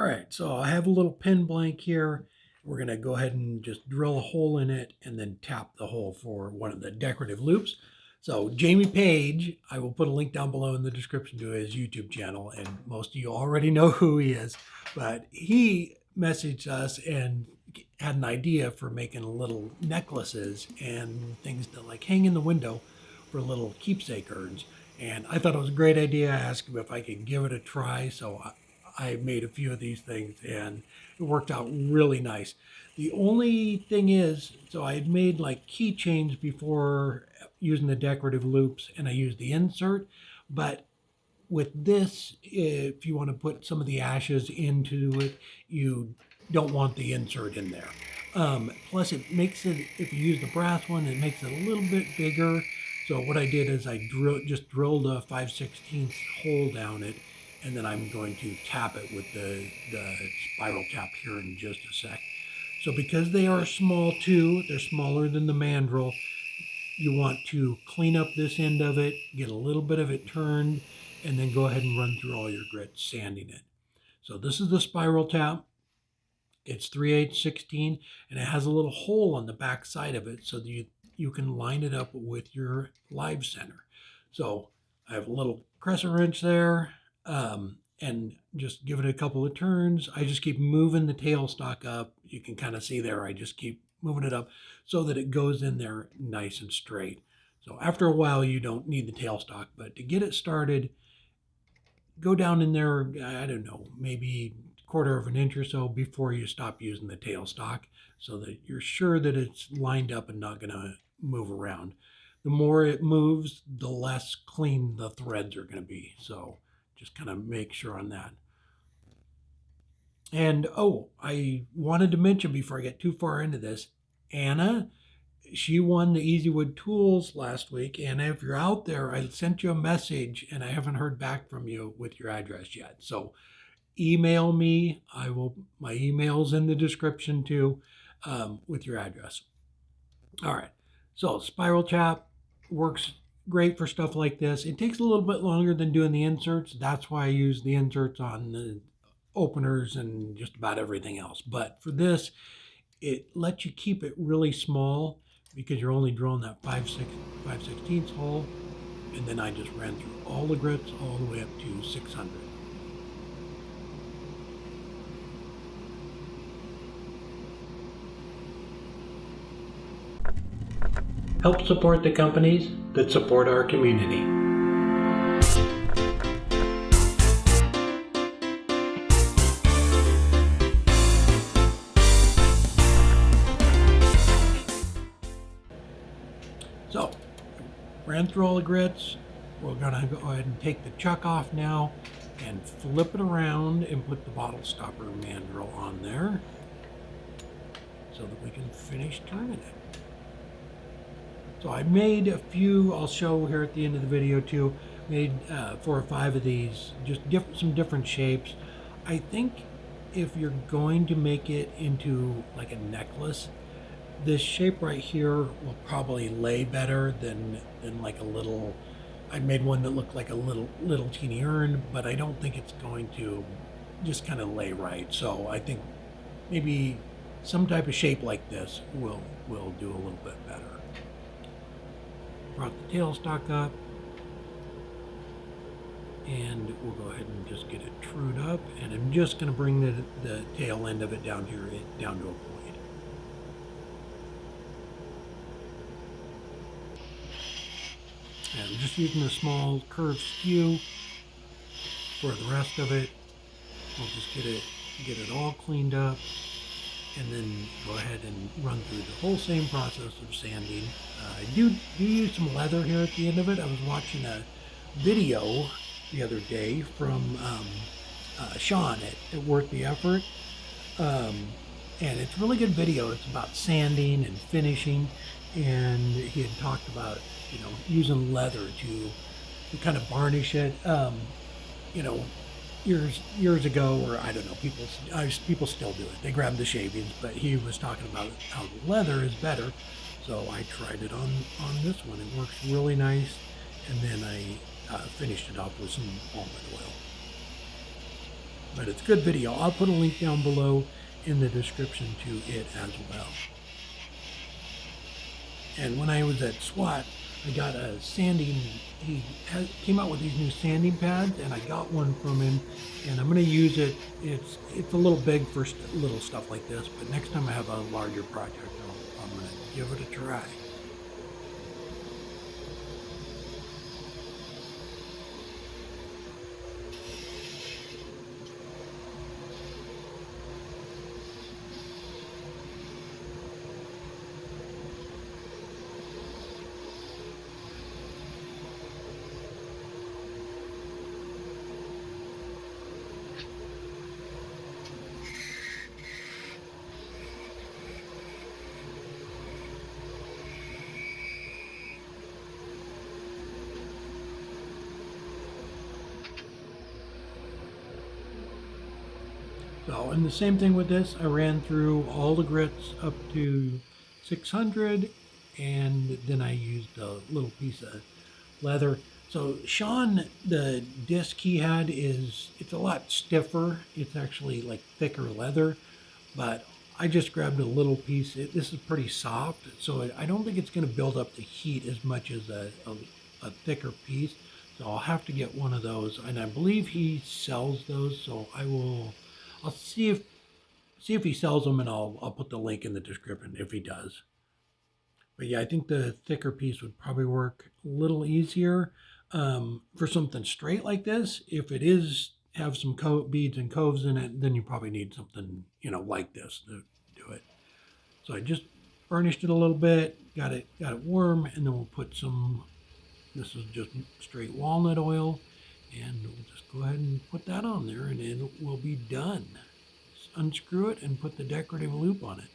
right, so I have a little pin blank here. We're gonna go ahead and just drill a hole in it and then tap the hole for one of the decorative loops. So Jamie Page, I will put a link down below in the description to his YouTube channel, and most of you already know who he is, but he messaged us and had an idea for making little necklaces and things to like hang in the window for little keepsake urns. And I thought it was a great idea. I asked him if I could give it a try, so I made a few of these things and it worked out really nice. The only thing is, so I had made like keychains before using the decorative loops and I used the insert, but with this, if you want to put some of the ashes into it, you don't want the insert in there. Plus it makes it, if you use the brass one, it makes it a little bit bigger. So what I did is I just drilled a 5/16 hole down it, and then I'm going to tap it with the spiral tap here in just a sec. So because they are small too, they're smaller than the mandrel, you want to clean up this end of it, get a little bit of it turned, and then go ahead and run through all your grits, sanding it. So this is the spiral tap. It's 3/8/16, and it has a little hole on the back side of it so that you can line it up with your live center. So I have a little crescent wrench there, and just give it a couple of turns. I just keep moving the tailstock up. You can kind of see there, I just keep moving it up so that it goes in there nice and straight. So after a while, you don't need the tailstock, but to get it started, go down in there, I don't know, maybe 1/4 of an inch or so before you stop using the tailstock so that you're sure that it's lined up and not gonna move around. The more it moves, the less clean the threads are gonna be. So just kind of make sure on that. And oh, I wanted to mention before I get too far into this, Anna, she won the Easy Wood Tools last week. And if you're out there, I sent you a message and I haven't heard back from you with your address yet. So email me. My email's in the description too, with your address. All right. So spiral tap works great for stuff like this. It takes a little bit longer than doing the inserts. That's why I use the inserts on the openers and just about everything else. But for this, it lets you keep it really small because you're only drilling that 5/16 hole. And then I just ran through all the grits all the way up to 600. Help support the companies that support our community. So, ran through all the grits. We're gonna go ahead and take the chuck off now and flip it around and put the bottle stopper mandrel on there so that we can finish turning it. So I made a few, I'll show here at the end of the video too, made 4 or 5 of these, just some different shapes. I think if you're going to make it into like a necklace, this shape right here will probably lay better than like a little, I made one that looked like a little teeny urn, but I don't think it's going to just kind of lay right. So I think maybe some type of shape like this will do a little bit better. Brought the tailstock up, and we'll go ahead and just get it trued up, and I'm just going to bring the tail end of it down here, down to a point. And I'm just using a small curved skew for the rest of it. We'll just get it all cleaned up, and then go ahead and run through the whole same process of sanding. I do use some leather here at the end of it. I was watching a video the other day from Shawn at Worth the Effort, and it's a really good video. It's about sanding and finishing, and he had talked about using leather to kind of varnish it. Years ago, or I don't know, people still do it. They grab the shavings, but he was talking about how the leather is better. So I tried it on this one. It works really nice. And then I finished it off with some almond oil. But it's a good video. I'll put a link down below in the description to it as well. And when I was at SWAT, I got a sanding, came out with these new sanding pads, and I got one from him, and I'm going to use it. It's a little big for little stuff like this, but next time I have a larger project, I'm going to give it a try. So, and the same thing with this, I ran through all the grits up to 600, and then I used a little piece of leather. So Shawn, the disc he had it's a lot stiffer. It's actually like thicker leather, but I just grabbed a little piece. This is pretty soft, so I don't think it's going to build up the heat as much as a thicker piece. So I'll have to get one of those, and I believe he sells those. So I'll see if he sells them, and I'll put the link in the description if he does. But yeah, I think the thicker piece would probably work a little easier for something straight like this. If it is have some beads and coves in it, then you probably need something like this to do it. So I just burnished it a little bit, got it warm, and then we'll put some. This is just straight walnut oil, and we'll just go ahead and put that on there, and it will be done. Just unscrew it and put the decorative loop on it.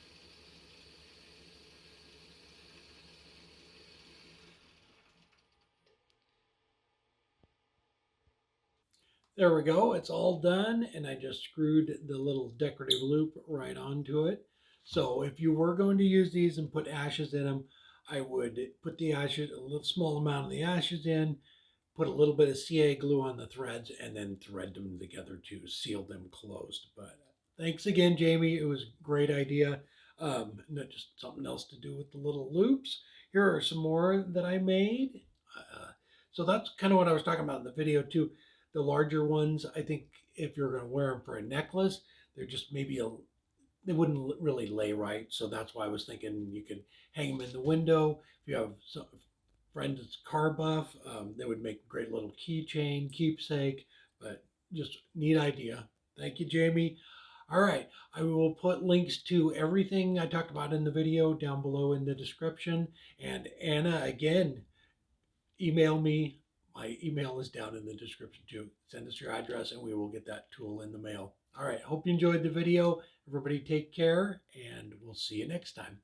There we go. It's all done, and I just screwed the little decorative loop right onto it. So if you were going to use these and put ashes in them, I would put the ashes, a little small amount of the ashes in, put a little bit of CA glue on the threads, and then thread them together to seal them closed. But thanks again, Jamie. It was a great idea. Just something else to do with the little loops. Here are some more that I made. So that's kind of what I was talking about in the video too. The larger ones, I think if you're going to wear them for a necklace, they're just maybe they wouldn't really lay right. So that's why I was thinking you could hang them in the window. If you have some friend that's car buff, they would make a great little keychain, keepsake, but just neat idea. Thank you, Jamie. All right, I will put links to everything I talked about in the video down below in the description. And Anna, again, email me. My email is down in the description too. Send us your address and we will get that tool in the mail. All right, hope you enjoyed the video. Everybody take care, and we'll see you next time.